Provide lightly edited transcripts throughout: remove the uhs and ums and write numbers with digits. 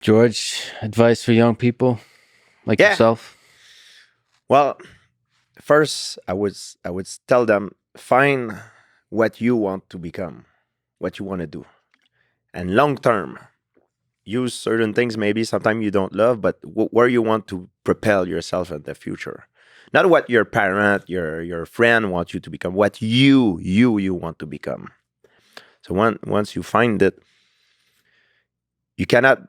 George, advice for young people like Yeah. yourself? Well, first I would tell them find what you want to become, what you want to do, and long term use certain things maybe sometimes you don't love, but where you want to propel yourself in the future. Not what your parent, your friend wants you to become, what you want to become. So once you find it, you cannot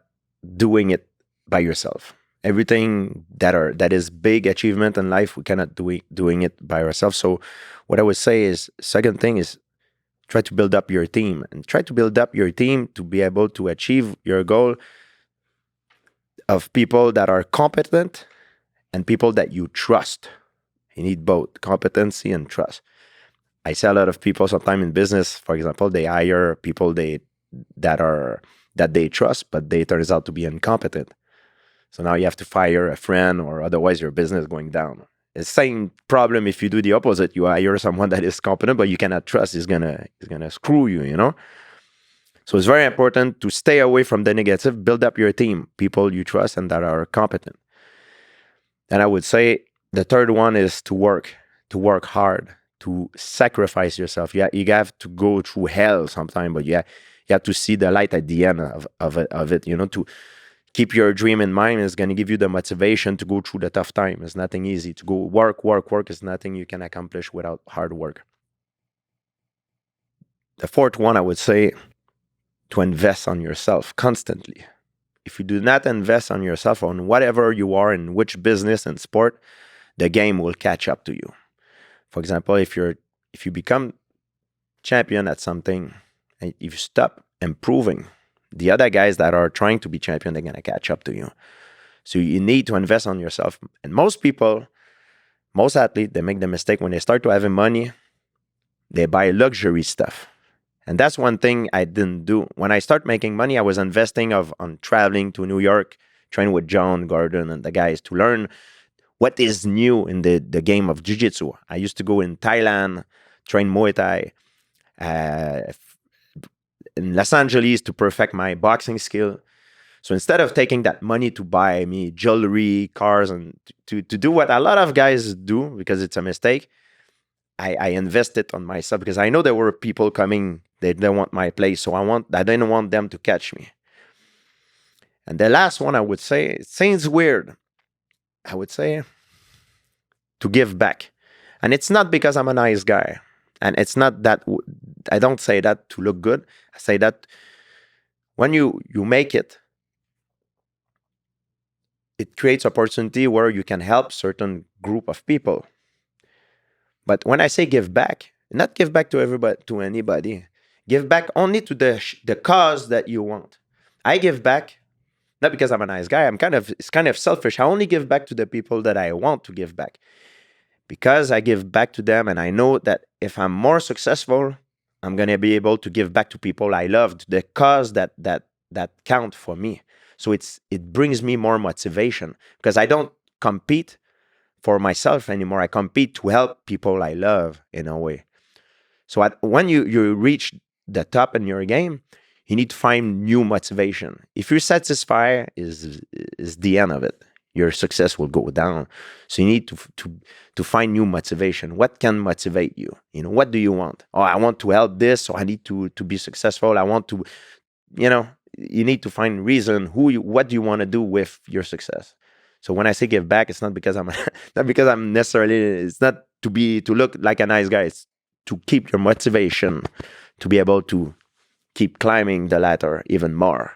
doing it by yourself. Everything that is big achievement in life, we cannot doing it by ourselves. So what I would say is second thing is try to build up your team and try to build up your team to be able to achieve your goal of people that are competent and people that you trust. You need both competency and trust. I see a lot of people sometimes in business, for example, they hire people that are that they trust, but they turns out to be incompetent. So now you have to fire a friend, or otherwise your business is going down. It's the same problem if you do the opposite. You hire someone that is competent, but you cannot trust. He's gonna screw you. So it's very important to stay away from the negative. Build up your team, people you trust and that are competent. And I would say the third one is to work hard, to sacrifice yourself. Yeah, you have to go through hell sometime, but yeah, you have to see the light at the end of it. To keep your dream in mind is going to give you the motivation to go through the tough time. It's nothing easy to go work is nothing you can accomplish without hard work. The fourth one, I would say, to invest on yourself constantly. If you do not invest on yourself, on whatever you are, in which business and sport, the game will catch up to you. For example, if you become champion at something and you stop improving, the other guys that are trying to be champion, they're gonna catch up to you. So you need to invest on yourself. And most people, most athletes, they make the mistake when they start to having money, they buy luxury stuff. And that's one thing I didn't do. When I start making money, I was investing on traveling to New York, training with John Gordon and the guys to learn what is new in the game of jiu-jitsu. I used to go in Thailand, train Muay Thai, uh, in Los Angeles to perfect my boxing skill. So instead of taking that money to buy me jewelry, cars, and to do what a lot of guys do because it's a mistake, I invested on myself because I know there were people coming, they don't want my place. So I didn't want them to catch me. And the last one I would say, it seems weird. I would say to give back. And it's not because I'm a nice guy. And it's not that, I don't say that to look good. I say that when you make it, it creates opportunity where you can help certain group of people. But when I say give back, not give back to everybody, to anybody. Give back only to the cause that you want. I give back not because I'm a nice guy. It's kind of selfish. I only give back to the people that I want to give back. Because I give back to them and I know that if I'm more successful, I'm going to be able to give back to people I love, to the cause that count for me. So it brings me more motivation because I don't compete for myself anymore. I compete to help people I love in a way. So when you reach the top in your game, you need to find new motivation. If you're satisfied, is the end of it. Your success will go down. So you need to find new motivation. What can motivate you? What do you want? Oh, I want to help this, so I need to be successful. I want to, you need to find reason what do you want to do with your success. So when I say give back, it's not because I'm not because I'm necessarily. It's not to look like a nice guy. It's to keep your motivation to be able to keep climbing the ladder even more.